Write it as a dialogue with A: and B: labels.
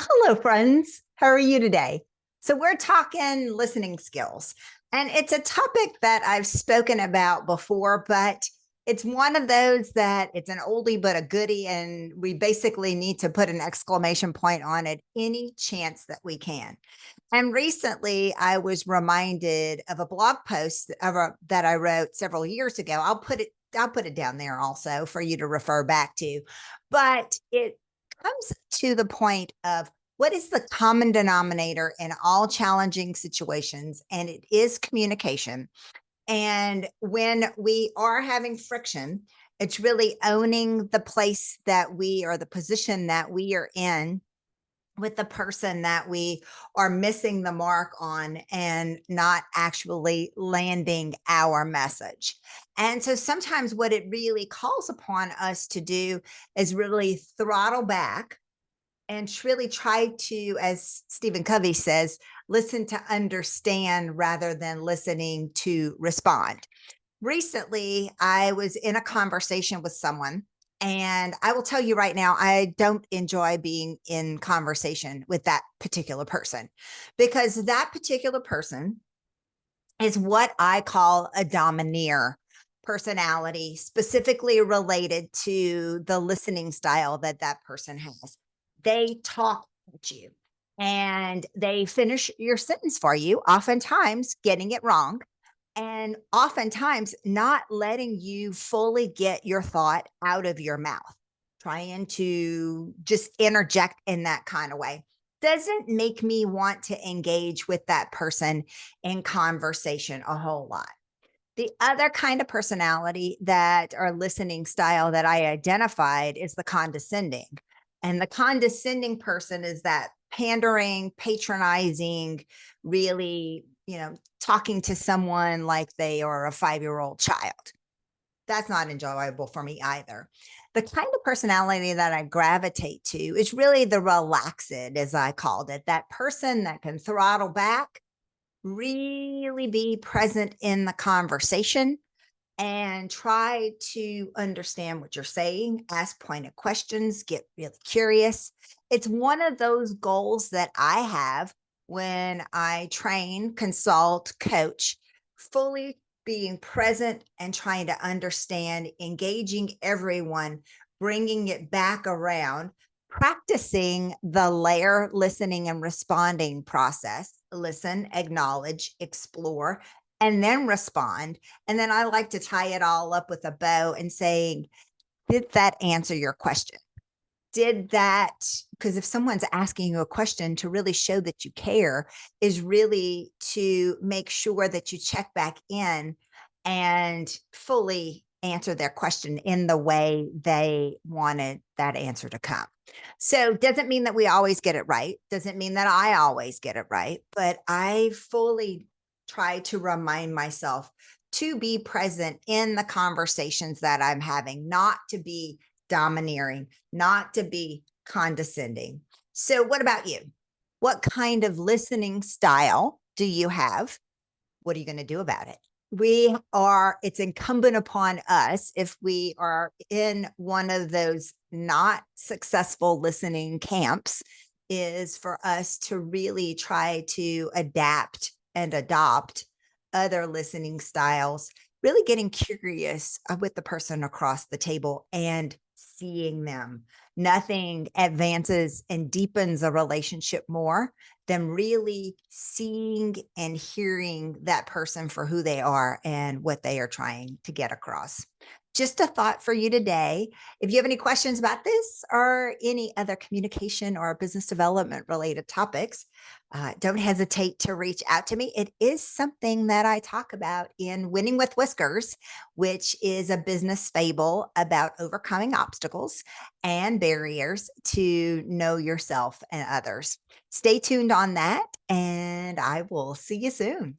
A: Well, hello, friends. How are you today? So, we're talking listening skills, and it's a topic that I've spoken about before, but it's one of those that it's an oldie but a goodie, and we basically need to put an exclamation point on it any chance that we can. And recently, I was reminded of a blog post that I wrote several years ago. I'll put it down there also for you to refer back to. But it comes to the point of what is the common denominator in all challenging situations? And it is communication. And when we are having friction, it's really owning the place that we or the position that we are in with the person that we are missing the mark on and not actually landing our message. And so sometimes what it really calls upon us to do is really throttle back and really try to, as Stephen Covey says, listen to understand rather than listening to respond. Recently, I was in a conversation with someone, and I will tell you right now, I don't enjoy being in conversation with that particular person because that particular person is what I call a domineer personality, specifically related to the listening style that that person has. They talk at you and they finish your sentence for you, oftentimes getting it wrong and oftentimes not letting you fully get your thought out of your mouth, trying to just interject in that kind of way. Doesn't make me want to engage with that person in conversation a whole lot. The other kind of personality that or listening style that I identified is the condescending. And the condescending person is that pandering, patronizing, really, talking to someone like they are a 5-year-old child. That's not enjoyable for me either. The kind of personality that I gravitate to is really the relaxed, as I called it, that person that can throttle back, really be present in the conversation and try to understand what you're saying, ask pointed questions, get really curious. It's one of those goals that I have when I train, consult, coach, fully being present and trying to understand, engaging everyone, bringing it back around, practicing the layer listening and responding process. Listen, acknowledge, explore, and then respond. And then I like to tie it all up with a bow and saying, did that answer your question? Did that, because if someone's asking you a question to really show that you care, is really to make sure that you check back in and fully answer their question in the way they wanted that answer to come. So doesn't mean that we always get it right. Doesn't mean that I always get it right, but I fully try to remind myself to be present in the conversations that I'm having, not to be domineering, not to be condescending. So, what about you? What kind of listening style do you have? What are you going to do about it? It's incumbent upon us if we are in one of those not successful listening camps, is for us to really try to adapt and adopt other listening styles, really getting curious with the person across the table and seeing them. Nothing advances and deepens a relationship more than really seeing and hearing that person for who they are and what they are trying to get across. Just a thought for you today. If you have any questions about this or any other communication or business development related topics, don't hesitate to reach out to me. It is something that I talk about in Winning with Whiskers, which is a business fable about overcoming obstacles and barriers to know yourself and others. Stay tuned on that, and I will see you soon.